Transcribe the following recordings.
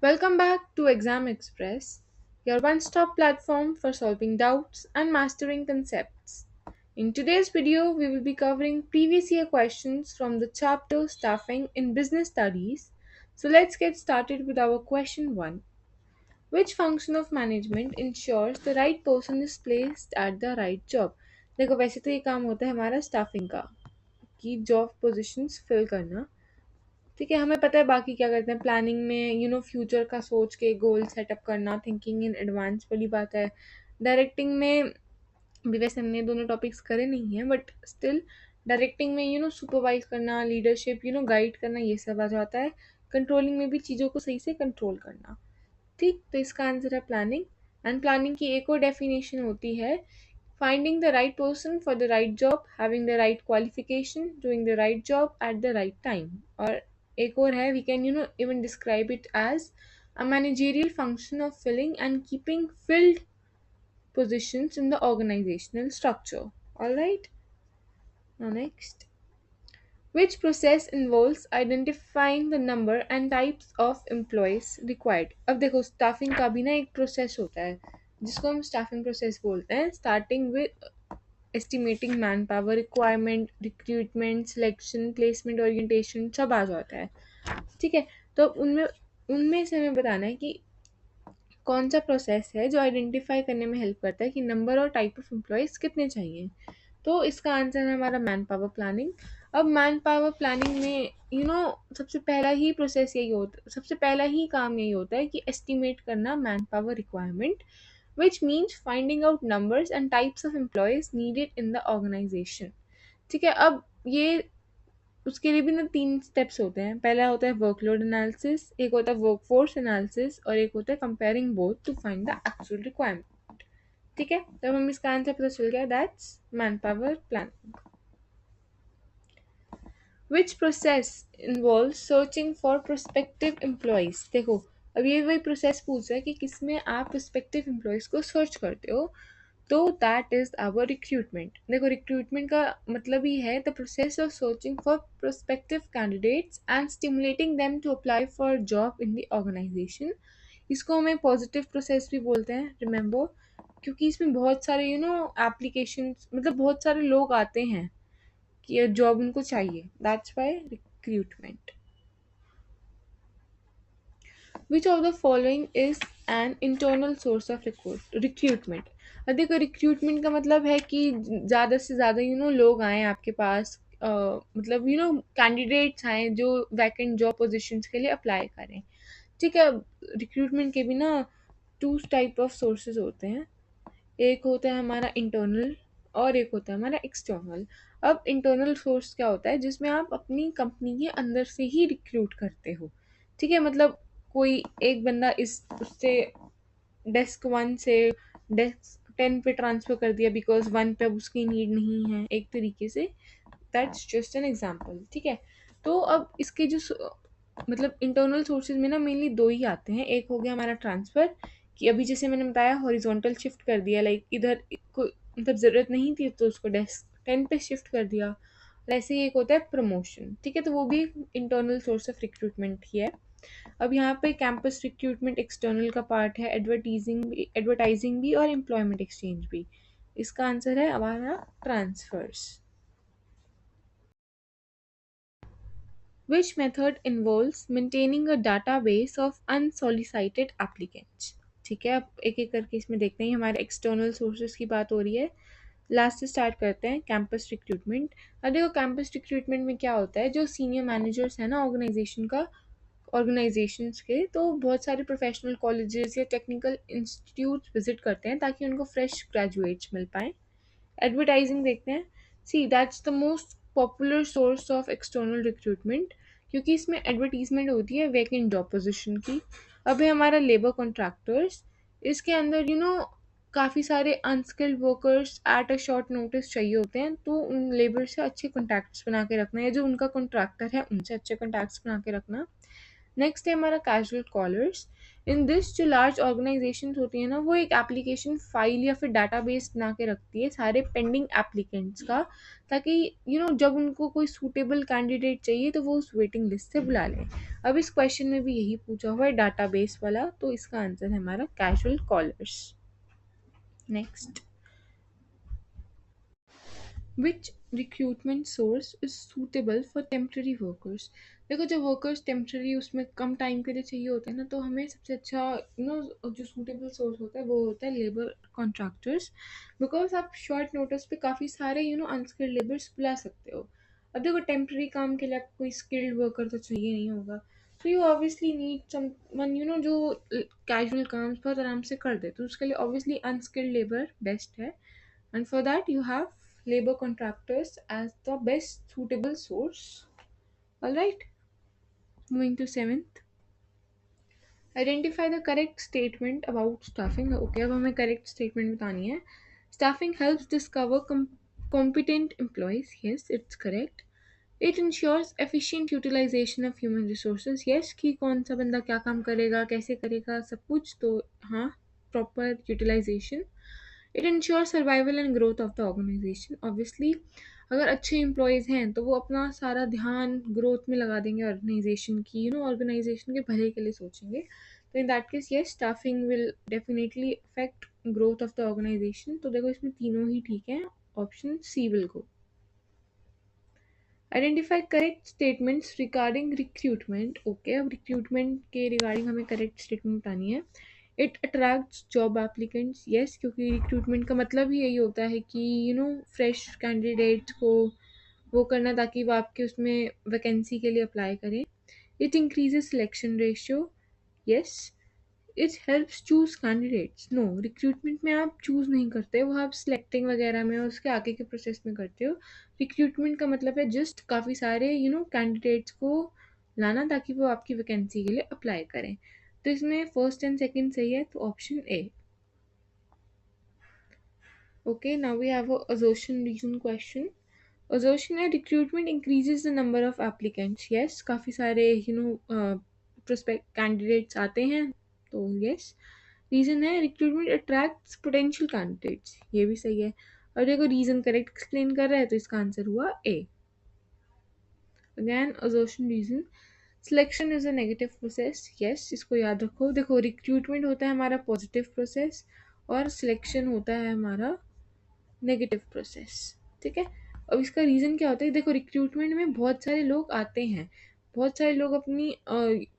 Welcome back to Exam Express, your one stop platform for solving doubts and mastering concepts. In today's video, we will be covering previous year questions from the chapter Staffing in Business Studies. So let's get started with our question 1. Which function of management ensures the right person is placed at the right job? देखो वैसे तो ये काम होता है हमारा staffing का कि जॉब पोजीशंस फिल करना। ठीक है, हमें पता है बाकी क्या करते हैं प्लानिंग में फ्यूचर का सोच के गोल सेटअप करना, थिंकिंग इन एडवांस वाली बात है। डायरेक्टिंग में भी वैसे हमने दोनों टॉपिक्स करे नहीं हैं बट स्टिल डायरेक्टिंग में सुपरवाइज करना, लीडरशिप गाइड करना, ये सब आ जाता है। कंट्रोलिंग में भी चीज़ों को सही से कंट्रोल करना। ठीक, तो इसका आंसर है प्लानिंग। एंड प्लानिंग की एक और डेफिनेशन होती है finding the right person for the right job, having the right qualification, doing the right job at the right time. और एक और है, we can even describe it as a managerial function of filling and keeping filled positions in the organizational structure. All right, now next. Which process involves identifying the number and types of employees required? अब देखो staffing का भी ना एक process होता है जिसको हम स्टाफिंग प्रोसेस बोलते हैं, starting with estimating man power requirement, recruitment, selection, placement, orientation सब आ जाता है। ठीक है, तो उनमें उनमें से हमें बताना है कि कौन सा प्रोसेस है जो आइडेंटिफाई करने में हेल्प करता है कि नंबर और टाइप ऑफ एम्प्लॉयज़ कितने चाहिए। तो इसका आंसर है हमारा मैन पावर प्लानिंग। अब मैन पावर प्लानिंग में सबसे पहला ही प्रोसेस यही होता सबसे पहला ही काम यही होता है कि एस्टिमेट करना man power requirement, which means finding out numbers and types of employees needed in the organization. ठीक है, अब ये उसके लिए भी ना 3 स्टेप्स होते हैं। पहला होता है वर्कलोड एनालिसिस, एक होता है वर्कफोर्स एनालिसिस और एक होता है comparing both to find the actual requirement. ठीक है, तब हम इसका आंसर पता चल गया, that's manpower planning. Which process involves searching for prospective employees? देखो, अब ये वही प्रोसेस पूछ रहा है कि किसमें आप prospective employees को सर्च करते हो। तो दैट इज आवर रिक्रूटमेंट। देखो रिक्रूटमेंट का मतलब ही है the process of searching for prospective candidates and stimulating them to apply for job in the organisation. इसको हमें पॉजिटिव प्रोसेस भी बोलते हैं, रिमेंबर, क्योंकि इसमें बहुत सारे एप्लीकेशन, मतलब बहुत सारे लोग आते हैं कि ये जॉब उनको चाहिए, that's why recruitment. Which of the following is an internal source of recruitment? अब देखो रिक्रूटमेंट का मतलब है कि ज़्यादा से ज़्यादा लोग आए आपके पास, मतलब कैंडिडेट्स आए जो वैकेंट जॉब पोजीशंस के लिए अप्लाई करें। ठीक है, रिक्रूटमेंट के भी ना 2 टाइप ऑफ सोर्सेज होते हैं, एक होता है हमारा इंटरनल और एक होता है हमारा एक्सटर्नल। अब इंटरनल सोर्स क्या होता है जिसमें आप अपनी कंपनी के अंदर से ही रिक्रूट करते हो। ठीक है, मतलब कोई एक बंदा इस उससे डेस्क 1 से डेस्क 10 पे ट्रांसफ़र कर दिया बिकॉज़ 1 पे अब उसकी नीड नहीं है, एक तरीके से। That's just an example. ठीक है, तो अब इसके जो मतलब इंटरनल सोर्सेज में ना मेनली 2 ही आते हैं। एक हो गया हमारा ट्रांसफ़र, कि अभी जैसे मैंने बताया हॉरिजॉन्टल शिफ्ट कर दिया, लाइक इधर को मतलब ज़रूरत नहीं थी तो उसको डेस्क 10 पे शिफ्ट कर दिया। और ऐसे ही एक होता है प्रमोशन। ठीक है, तो वो भी इंटरनल सोर्स ऑफ रिक्रूटमेंट ही है। अब यहाँ पे कैंपस रिक्रूटमेंट एक्सटर्नल का पार्ट है, एडवर्टाइजिंग भी और एम्प्लॉयमेंट एक्सचेंज भी। इसका आंसर है हमारा transverse. Which method involves maintaining a database of unsolicited applicants? ठीक है, अब एक एक करके इसमें देखते हैं। हमारे एक्सटर्नल सोर्सेज की बात हो रही है, लास्ट से स्टार्ट करते हैं, कैंपस रिक्रूटमेंट। अब देखो कैंपस रिक्रूटमेंट में क्या होता है, जो सीनियर मैनेजर्स हैं ना ऑर्गेनाइजेशंस के, तो बहुत सारे प्रोफेशनल कॉलेजेस या टेक्निकल इंस्टीट्यूट विजिट करते हैं ताकि उनको फ्रेश ग्रेजुएट्स मिल पाएँ। एडवर्टाइजिंग देखते हैं, see that's the most popular source of external recruitment, क्योंकि इसमें एडवर्टीजमेंट होती है वैकेंट जॉब पोजीशन की। अब है हमारा लेबर कॉन्ट्रैक्टर्स, इसके अंदर काफ़ी सारे unskilled workers at a short notice चाहिए होते हैं, तो उन लेबर से अच्छे कॉन्टैक्ट्स बना के रखना, या जो उनका कॉन्ट्रैक्टर है उनसे अच्छे कॉन्टैक्ट्स बना के रखना। नेक्स्ट है हमारा कैजुअल कॉलर्स, इन दिस जो लार्ज ऑर्गेनाइजेशन होती है ना, वो एक एप्लीकेशन फाइल या फिर डाटाबेस बना के रखती है सारे पेंडिंग एप्लीकेंट्स का, ताकि जब उनको कोई सूटेबल कैंडिडेट चाहिए तो वो उस वेटिंग लिस्ट से बुला लें। अब इस क्वेश्चन में भी यही पूछा हुआ है डाटाबेस वाला, तो इसका आंसर है हमारा casual callers. Next, which recruitment source is suitable for temporary workers? देखो, जब वर्कर्स टेम्पररी उसमें कम टाइम के लिए चाहिए होते हैं ना, तो हमें सबसे अच्छा जो सूटेबल सोर्स होता है वो होता है लेबर कॉन्ट्रैक्टर्स। बिकॉज आप शॉर्ट नोटिस पे काफ़ी सारे अनस्किल्ड लेबर्स बुला सकते हो। अब देखो, टेम्पररी काम के लिए आपको कोई स्किल्ड वर्कर तो चाहिए नहीं होगा, तो यू ऑब्वियसली नीड समवन जो कैजुअल काम बहुत आराम से कर दे, तो उसके लिए ऑब्वियसली अनस्किल्ड लेबर बेस्ट है। And for that you have labor contractors as the best suitable source. All right, moving to seventh, identify the correct statement about staffing. Okay, अब हमें correct statement बतानी है. Staffing helps discover competent employees. Yes, it's correct. It ensures efficient utilization of human resources. Yes, कि कौन सा बंदा क्या काम करेगा, कैसे करेगा, सब कुछ, तो हाँ, proper utilization. It ensure survival and growth of the organisation. Obviously अगर अच्छे एम्प्लॉयज़ हैं तो वो अपना सारा ध्यान ग्रोथ में लगा देंगे ऑर्गेनाइजेशन की, ऑर्गेनाइजेशन के भले के लिए सोचेंगे। तो in that case yes, staffing will definitely affect growth of the organisation. तो देखो, इसमें तीनों ही ठीक है, option C will go. Identify correct statements regarding recruitment. Okay, अब रिक्रूटमेंट के रिगार्डिंग हमें करेक्ट स्टेटमेंट बतानी है। It attracts job applicants. Yes, क्योंकि रिक्रूटमेंट का मतलब ही यही होता है कि फ्रेश कैंडिडेट्स को वो करना, ताकि वो आपके उसमें वैकेंसी के लिए अप्लाई करें। It increases selection ratio. Yes, it helps choose candidates. No, recruitment में आप चूज नहीं करते, वो आप सिलेक्टिंग वगैरह में और उसके आगे के प्रोसेस में करते हो। रिक्रूटमेंट का मतलब है जस्ट काफ़ी सारे कैंडिडेट्स को लाना, ताकि वो आपकी वैकेंसी के लिए अप्लाई करें। तो इसमें फर्स्ट एंड सेकंड सही है, तो option A. Okay, now we have a assertion reason question. Assertion है recruitment increases the number of applicants. Yes, काफ़ी सारे प्रोस्पेक्ट कैंडिडेट्स आते हैं, तो यस। रीज़न है रिक्रूटमेंट अट्रैक्ट्स पोटेंशियल कैंडिडेट्स। ये भी सही है। और देखो, रीज़न करेक्ट एक्सप्लेन कर रहा है, तो इसका आंसर हुआ A. Again assertion reason, selection is a negative process. Yes, इसको याद रखो। देखो, रिक्रूटमेंट होता है हमारा पॉजिटिव प्रोसेस और सिलेक्शन होता है हमारा नेगेटिव प्रोसेस। ठीक है, अब इसका रीज़न क्या होता है? देखो, रिक्रूटमेंट में बहुत सारे लोग आते हैं, बहुत सारे लोग अपनी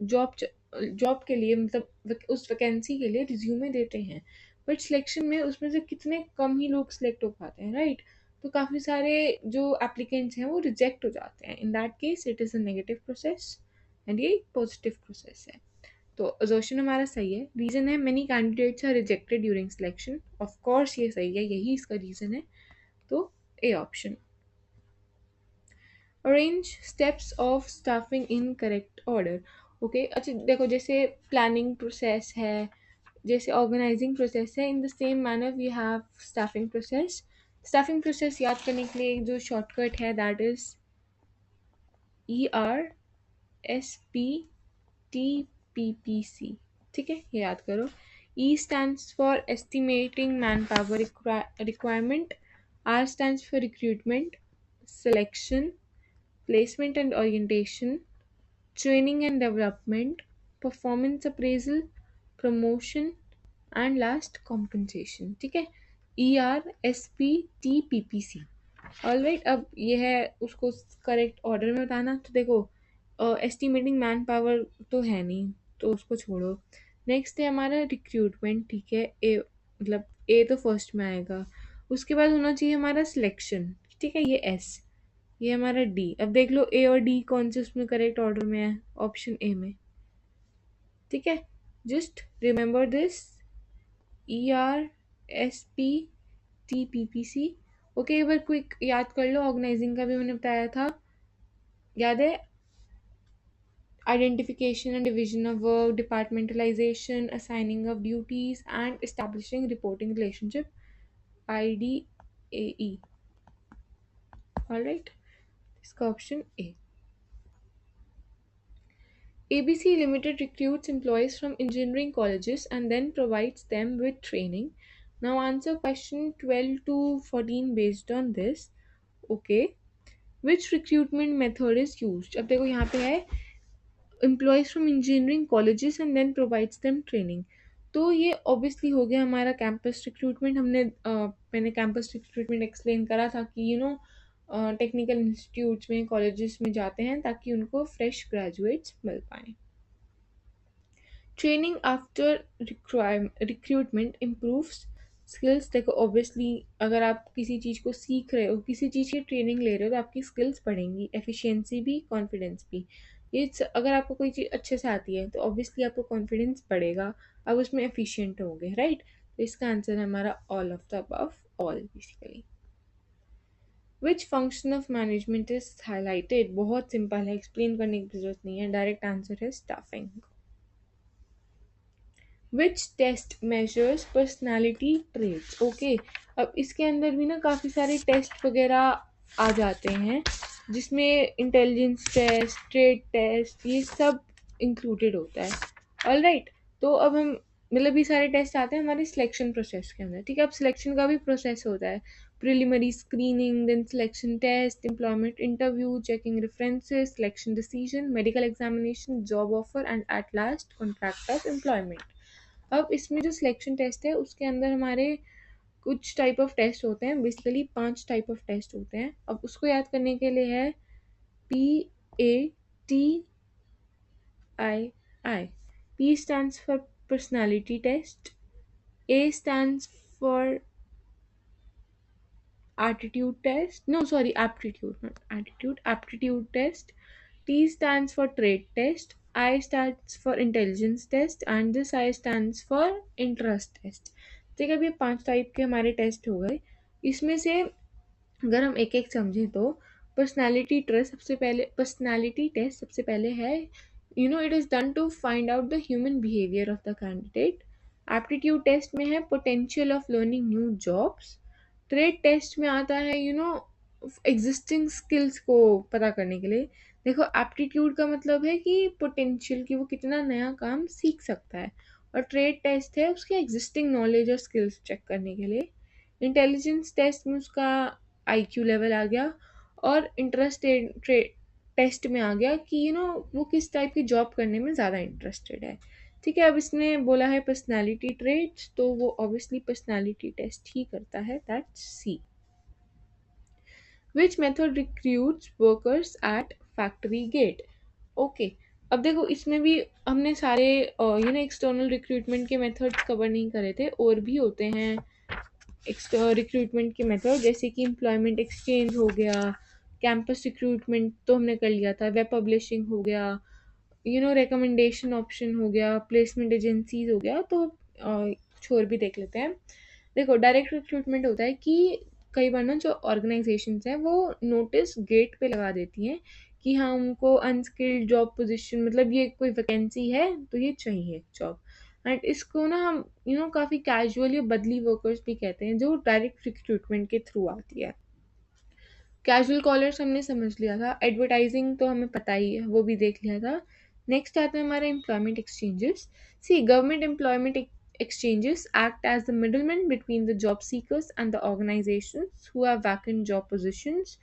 जॉब जॉब के लिए, मतलब उस वैकेंसी के लिए रिज्यूमे देते हैं, बट सिलेक्शन में उसमें से कितने कम ही लोग सिलेक्ट हो पाते हैं, राइट? तो काफ़ी सारे जो एप्लीकेंट्स हैं वो रिजेक्ट हो जाते हैं। In that case it is a negative process and ये पॉजिटिव प्रोसेस है। तो असर्शन हमारा सही है। रीज़न है many candidates are rejected during selection. Of course ये सही है, यही इसका रीज़न है, तो A option. Arrange steps of staffing in correct order. Okay, अच्छा देखो, जैसे प्लानिंग प्रोसेस है, जैसे ऑर्गेनाइजिंग प्रोसेस है, in the same manner we have staffing process. Staffing process याद करने के लिए जो शॉर्टकट है दैट इज ERSPTPPC। ठीक है, ये याद करो। E stands for estimating manpower requirement, R stands for recruitment, selection, placement and orientation, training and development, performance appraisal, promotion and last compensation। ठीक है, ERSPTPPC। ऑलराइट, अब ये है उसको करेक्ट ऑर्डर में बताना। तो देखो, एस्टिमेटिंग मैन पावर तो है नहीं, तो उसको छोड़ो। नेक्स्ट है हमारा रिक्रूटमेंट। ठीक है, ए मतलब ए तो फर्स्ट में आएगा। उसके बाद होना चाहिए हमारा सिलेक्शन। ठीक है, ये एस। ये हमारा डी। अब देख लो ए और डी कौन से उसमें करेक्ट ऑर्डर में है, ऑप्शन ए में। ठीक है, just remember this, ERSPTPPC। Okay, एक बार क्विक याद कर लो, ऑर्गेनाइजिंग का भी मैंने बताया था, याद है? Identification and division of work, departmentalization, assigning of duties and establishing reporting relationship, IDAE। Alright, इसका option A. ABC Limited recruits employees from engineering colleges and then provides them with training. Now answer question 12 to 14 based on this. Okay. Which recruitment method is used? अब देखो यहाँ पे है employees from engineering colleges and then provides them training. तो ये obviously हो गया हमारा कैंपस रिक्रूटमेंट. मैंने कैंपस रिक्रूटमेंट एक्सप्लेन करा था कि टेक्निकल इंस्टीट्यूट्स में कॉलेजेस में जाते हैं ताकि उनको फ्रेश ग्रेजुएट्स मिल पाए. Training after recruitment improves skills. देखो ऑब्वियसली अगर आप किसी चीज़ को सीख रहे हो, किसी चीज़ की ट्रेनिंग ले रहे हो, तो आपकी स्किल्स बढ़ेंगी, एफिशिएंसी भी, कॉन्फिडेंस भी. अगर आपको कोई चीज़ अच्छे से आती है तो ऑब्वियसली आपको कॉन्फिडेंस बढ़ेगा, आप उसमें एफिशिएंट होगे, राइट. तो इसका आंसर है हमारा all of the above, all basically. Which function of management is highlighted? बहुत सिंपल है, एक्सप्लेन करने की जरूरत नहीं है. डायरेक्ट आंसर है staffing. Which test measures personality traits? Okay, अब इसके अंदर भी ना काफ़ी सारे टेस्ट वगैरह आ जाते हैं जिसमें इंटेलिजेंस टेस्ट, ट्रेट टेस्ट, ये सब इंक्लूडेड होता है. All right. तो अब हम मतलब ये सारे टेस्ट आते हैं हमारे सिलेक्शन प्रोसेस के अंदर. ठीक है, अब सिलेक्शन का भी प्रोसेस होता है. Preliminary screening, then selection test, employment interview, checking references, selection decision, medical examination, job offer and at last contract of employment. अब इसमें जो सिलेक्शन टेस्ट है उसके अंदर हमारे कुछ टाइप ऑफ टेस्ट होते हैं. बेसिकली 5 टाइप ऑफ टेस्ट होते हैं. अब उसको याद करने के लिए है PATII. P stands for personality test, A stands for attitude test, no sorry, aptitude, not attitude, aptitude test. T stands for trait test, I stands for intelligence test and this I stands for interest test. ठीक है, अब ये 5 type के हमारे test हो गए. इसमें से अगर हम एक एक समझें तो पर्सनालिटी टेस्ट सबसे पहले है. It is done to find out the human behaviour of the candidate. Aptitude test में है potential of learning new jobs. Trade test में आता है एग्जिस्टिंग स्किल्स को पता करने के लिए. देखो एप्टीट्यूड का मतलब है कि पोटेंशियल, कि वो कितना नया काम सीख सकता है, और ट्रेड टेस्ट है उसके एग्जिस्टिंग नॉलेज और स्किल्स चेक करने के लिए. इंटेलिजेंस टेस्ट में उसका आईक्यू लेवल आ गया, और इंटरेस्ट टेस्ट में आ गया कि वो किस टाइप की जॉब करने में ज़्यादा इंटरेस्टेड है. ठीक है, अब इसने बोला है पर्सनालिटी ट्रेट्स, तो वो ऑब्वियसली पर्सनालिटी टेस्ट ही करता है. That's C. Which method recruits workers at factory gate? Okay, अब देखो इसमें भी हमने सारे एक्सटर्नल रिक्रूटमेंट के मेथड्स कवर नहीं करे थे. और भी होते हैं रिक्रूटमेंट के मेथड, जैसे कि एम्प्लॉयमेंट एक्सचेंज हो गया, कैंपस रिक्रूटमेंट तो हमने कर लिया था, वेब पब्लिशिंग हो गया, रिकमेंडेशन ऑप्शन हो गया, प्लेसमेंट एजेंसीज हो गया. तो छोर भी देख लेते हैं. देखो डायरेक्ट रिक्रूटमेंट होता है कि कई बार ना जो ऑर्गेनाइजेशंस हैं वो नोटिस गेट पे लगा देती हैं कि हाँ उनको अनस्किल्ड जॉब पोजीशन, मतलब ये कोई वैकेंसी है तो ये चाहिए जॉब. एंड इसको ना हम काफ़ी कैजुअल या बदली वर्कर्स भी कहते हैं, जो डायरेक्ट रिक्रूटमेंट के थ्रू आती है. कैजुअल कॉलर्स हमने समझ लिया था, एडवर्टाइजिंग तो हमें पता ही है, वो भी देख लिया था. नेक्स्ट आता है हमारा employment exchanges. C government employment exchanges act as the middleman between the job seekers and the organizations who have vacant job positions.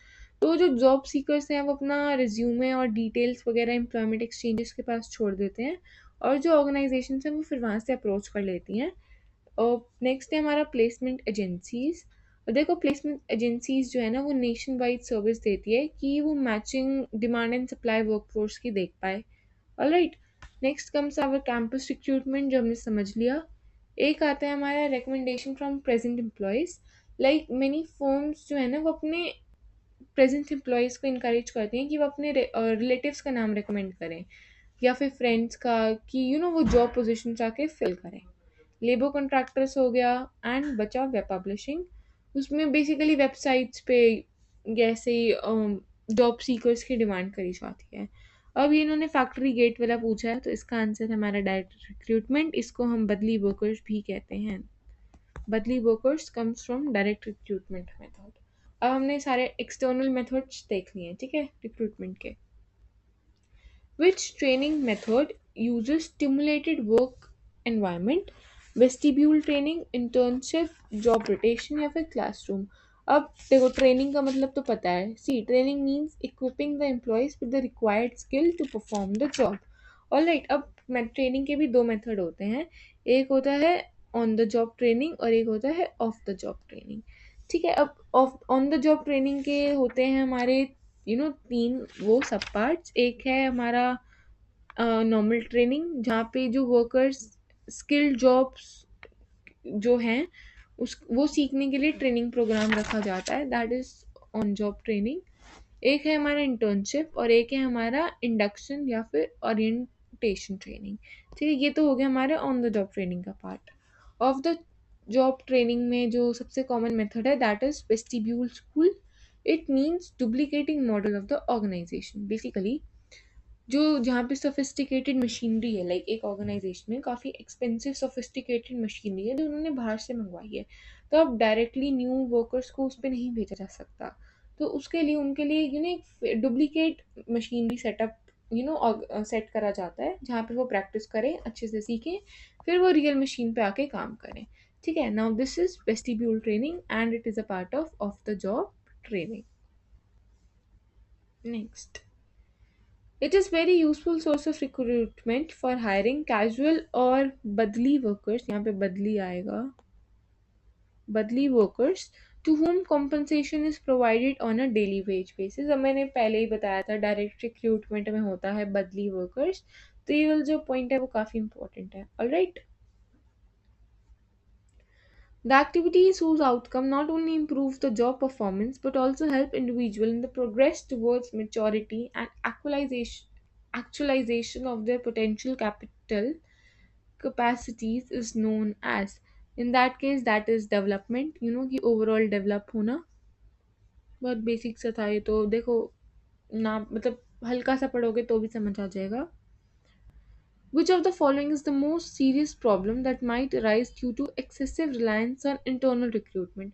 तो जो जॉब सीकर्स हैं वो अपना रिज्यूमे और डिटेल्स वगैरह एम्प्लॉयमेंट एक्सचेंजेस के पास छोड़ देते हैं, और जो ऑर्गेनाइजेशन हैं वो फिर वहाँ से अप्रोच कर लेती हैं. और नेक्स्ट है हमारा प्लेसमेंट एजेंसीज. देखो प्लेसमेंट एजेंसीज जो है ना वो नेशन वाइड सर्विस देती है कि वो matching demand and supply workforce की देख पाए. Alright. Next comes our campus recruitment, जो हमने समझ लिया. एक आता है हमारा recommendation from present employees. Like many firms जो है ना वो अपने प्रेजेंट एम्प्लॉयज़ को इनकरेज करते हैं कि वो अपने रिलेटिव्स का नाम रिकमेंड करें या फिर फ्रेंड्स का, कि वो जॉब पोजीशन आके फिल करें. लेबर कॉन्ट्रैक्टर्स हो गया. एंड बचा वेब पब्लिशिंग. उसमें बेसिकली वेबसाइट्स पे जैसे जॉब सीकर्स की डिमांड करी जाती है. अब ये इन्होंने फैक्ट्री गेट वाला पूछा है, तो इसका आंसर है हमारा डायरेक्ट रिक्रूटमेंट. इसको हम बदली वर्कर्स भी कहते हैं. बदली workers comes from direct recruitment method. अब हमने सारे एक्सटर्नल मेथड्स देख लिए हैं, ठीक है, रिक्रूटमेंट के. Which training method uses stimulated work environment? Vestibule training, internship, job rotation या फिर क्लासरूम? अब देखो ट्रेनिंग का मतलब तो पता है, C training means equipping the employees with the required skill to perform the job. Alright, अब ट्रेनिंग के भी दो मेथड होते हैं, एक होता है ऑन द जॉब ट्रेनिंग और एक होता है ऑफ द जॉब ट्रेनिंग। ठीक है, अब of on the job training के होते हैं हमारे तीन वो सब पार्ट्स। एक है हमारा नॉर्मल ट्रेनिंग, जहाँ पे जो वर्कर्स स्किल्ड जॉब्स जो हैं उस वो सीखने के लिए ट्रेनिंग प्रोग्राम रखा जाता है, that is on job training. एक है हमारा इंटर्नशिप और एक है हमारा इंडक्शन या फिर ओरिएंटेशन ट्रेनिंग। ठीक है, ये तो हो गया हमारे ऑन द जॉब ट्रेनिंग का part. Off the job training में जो सबसे कॉमन मेथड है that is vestibule school. It means duplicating model of the organisation. Basically जो जहाँ पे सोफिस्टिकेटेड मशीनरी है, लाइक एक ऑर्गेनाइजेशन में काफ़ी एक्सपेंसिव सोफिस्टिकेटेड मशीनरी है जो उन्होंने बाहर से मंगवाई है, तो अब डायरेक्टली न्यू वर्कर्स को उस पर नहीं भेजा जा सकता। तो उसके लिए उनके लिए एक डुप्लीकेट मशीनरी सेटअप सेट करा जाता है, जहाँ पे वो प्रैक्टिस करें, अच्छे से सीखें, फिर वो रियल मशीन पे आके काम करें। ठीक है, now this is vestibule training and it is a part off the job training. Next, it is very useful source of recruitment for hiring casual और बदली workers, यहाँ पे बदली आएगा, बदली workers to whom compensation is provided on a daily wage basis। अब मैंने पहले ही बताया था डायरेक्ट रिक्रूटमेंट में होता है बदली वर्कर्स, तो ये वाला जो पॉइंट है वो काफ़ी इंपॉर्टेंट है। Alright, the activities whose outcome not only improve the job performance but also help individual in the progress towards maturity and actualization of their potential capital capacities is known as, in that case that is development, कि overall develop होना। बहुत basic सा था ये तो, देखो ना मतलब हल्का सा पढ़ोगे तो भी समझ आ जाएगा। Which of the following is the most serious problem that might arise due to excessive reliance on internal recruitment?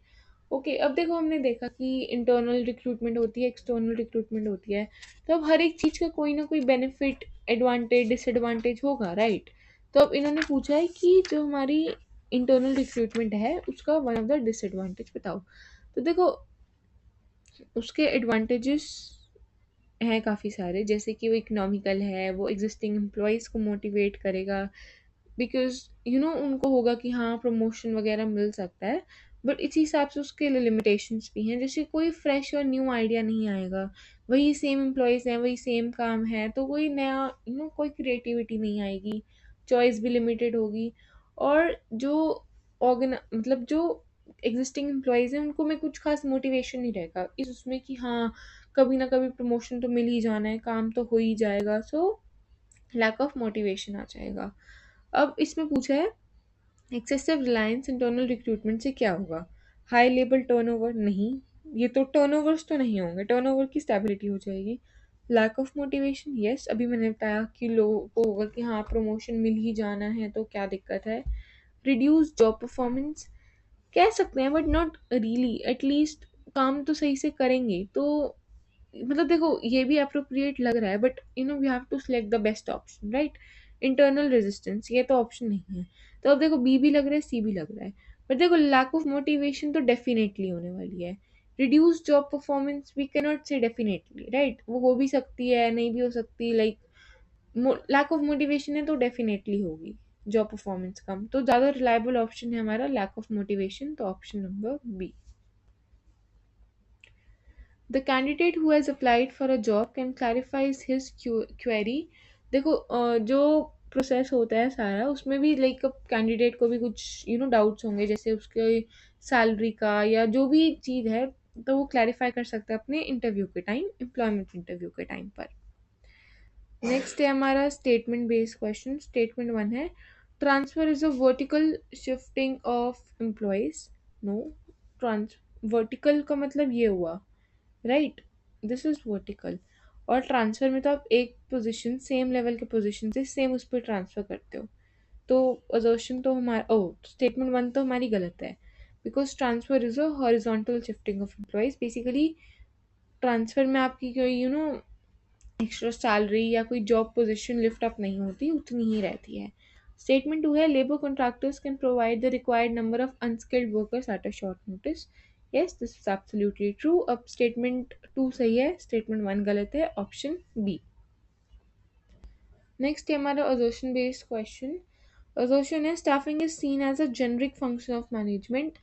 Okay, अब देखो हमने देखा कि इंटरनल रिक्रूटमेंट होती है, एक्सटर्नल रिक्रूटमेंट होती है, तो अब हर एक चीज़ का कोई ना कोई बेनिफिट एडवांटेज डिसएडवांटेज होगा, राइट? तो अब इन्होंने पूछा है कि जो हमारी इंटरनल रिक्रूटमेंट है उसका वन ऑफ द डिसएडवांटेज बताओ। तो देखो उसके एडवांटेजेस हैं काफ़ी सारे, जैसे कि वो इकोनॉमिकल है, वो एग्जिस्टिंग एम्प्लॉयज़ को मोटिवेट करेगा, बिकॉज़ उनको होगा कि हाँ प्रमोशन वगैरह मिल सकता है, बट इसी हिसाब से उसके लिए लिमिटेशंस भी हैं, जैसे कोई फ्रेश और न्यू आइडिया नहीं आएगा, वही सेम एम्प्लॉयज़ हैं, वही सेम काम है, तो कोई नया कोई क्रिएटिविटी नहीं आएगी, चॉइस भी लिमिटेड होगी। और जो मतलब जो एग्जिस्टिंग एम्प्लॉयज़ हैं उनको में कुछ खास मोटिवेशन नहीं रहेगा इस उसमें कि हाँ कभी ना कभी प्रमोशन तो मिल ही जाना है, काम तो हो ही जाएगा, सो लैक ऑफ मोटिवेशन आ जाएगा। अब इसमें पूछा है एक्सेसिव रिलायंस इंटरनल रिक्रूटमेंट से क्या होगा? हाई लेवल टर्नओवर नहीं, ये तो टर्नओवर्स तो नहीं होंगे, टर्नओवर की स्टेबिलिटी हो जाएगी। लैक ऑफ मोटिवेशन, यस अभी मैंने बताया कि लोगों को होगा कि हाँ प्रमोशन मिल ही जाना है तो क्या दिक्कत है। रिड्यूस जॉब परफॉर्मेंस, कह सकते हैं बट नॉट रियली, एटलीस्ट काम तो सही से करेंगे तो, मतलब देखो ये भी अप्रोप्रिएट लग रहा है, but we have to select the best option, right? Internal resistance ये तो ऑप्शन नहीं है, तो अब देखो बी भी लग रहा है सी भी लग रहा है, बट देखो लैक ऑफ मोटिवेशन तो डेफिनेटली होने वाली है। Reduce job performance we can not say definitely, right? वो हो भी सकती है नहीं भी हो सकती, लाइक लैक ऑफ मोटिवेशन है तो डेफिनेटली होगी जॉब परफॉर्मेंस कम, तो ज़्यादा रिलायबल ऑप्शन है हमारा लैक ऑफ मोटिवेशन, तो option number B. The candidate who has applied for a job can clarify his query। देखो जो प्रोसेस होता है सारा उसमें भी लाइक कैंडिडेट को भी कुछ डाउट्स होंगे, जैसे उसके सैलरी का या जो भी चीज़ है, तो वो क्लैरिफाई कर सकता है अपने इंटरव्यू के टाइम, एम्प्लॉयमेंट इंटरव्यू के टाइम पर। नेक्स्ट है हमारा statement based question. Statement one है transfer is a vertical shifting of employees. No, trans vertical का मतलब ये हुआ, राइट? This is vertical. और ट्रांसफर में तो आप एक पोजीशन सेम लेवल के पोजीशन से सेम उस पर ट्रांसफर करते हो, तो अजर्शन तो हमारा ओ स्टेटमेंट वन तो हमारी गलत है, because transfer is a horizontal shifting of employees. Basically transfer में आपकी कोई एक्स्ट्रा सैलरी या कोई जॉब पोजीशन लिफ्ट अप नहीं होती, उतनी ही रहती है। स्टेटमेंट 2 है, labour contractors can provide the required number of unskilled workers at a short notice. Yes, this is absolutely true. अब स्टेटमेंट 2 सही है, स्टेटमेंट 1 गलत है, ऑप्शन बी। नेक्स्ट है हमारा assertion बेस्ड क्वेश्चन। assertion है, staffing is seen as a generic function of management.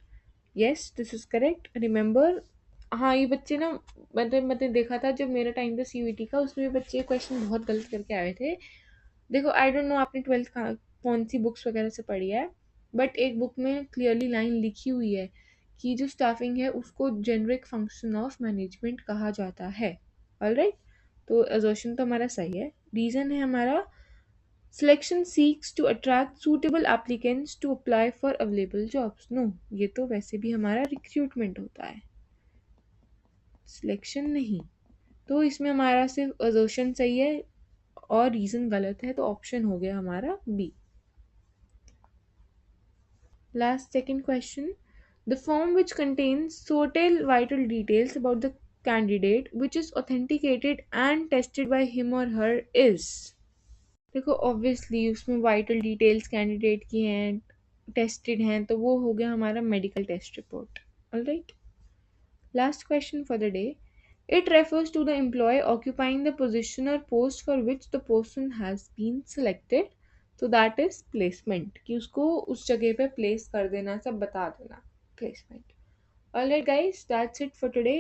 Yes, this is correct. Remember, हाँ ये बच्चे ना, मैंने देखा था जब मेरा टाइम था सीयूईटी का, उसमें भी बच्चे क्वेश्चन बहुत गलत करके आए थे। देखो आई डोंट नो आपने ट्वेल्थ कौन सी बुक्स वगैरह से पढ़ी है, बट एक बुक में क्लियरली लाइन लिखी हुई है कि जो स्टाफिंग है उसको जेनरिक फंक्शन ऑफ मैनेजमेंट कहा जाता है। ऑलराइट, तो assertion तो हमारा सही है। रीजन है हमारा, selection seeks to attract suitable applicants to apply for available jobs। No, ये तो वैसे भी हमारा रिक्रूटमेंट होता है, सिलेक्शन नहीं। तो इसमें हमारा सिर्फ assertion सही है और रीजन गलत है, तो ऑप्शन हो गया हमारा B. Last second question, the form which contains certain vital details about the candidate which is authenticated and tested by him or her is। देखो ऑब्वियसली उसमें वाइटल डिटेल्स कैंडिडेट की हैं, टेस्टेड हैं, तो वो हो गया हमारा medical test report. Alright, last question for the day, it refers to the employee occupying the position और post for which the person has been selected, तो दैट इज प्लेसमेंट, कि उसको उस जगह पे प्लेस कर देना, सब बता देना, placement. Alright guys, that's it for today.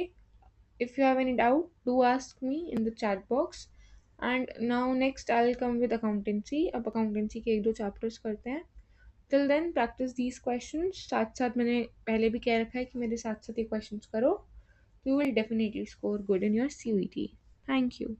If you have any doubt, do ask me in the chat box. And now next I'll come with accountancy. अब accountancy के एक दो chapters करते हैं। Till then practice these questions। साथ साथ मैंने पहले भी कह रखा है कि मेरे साथ साथ ये questions करो। You will definitely score good in your CUET। Thank you।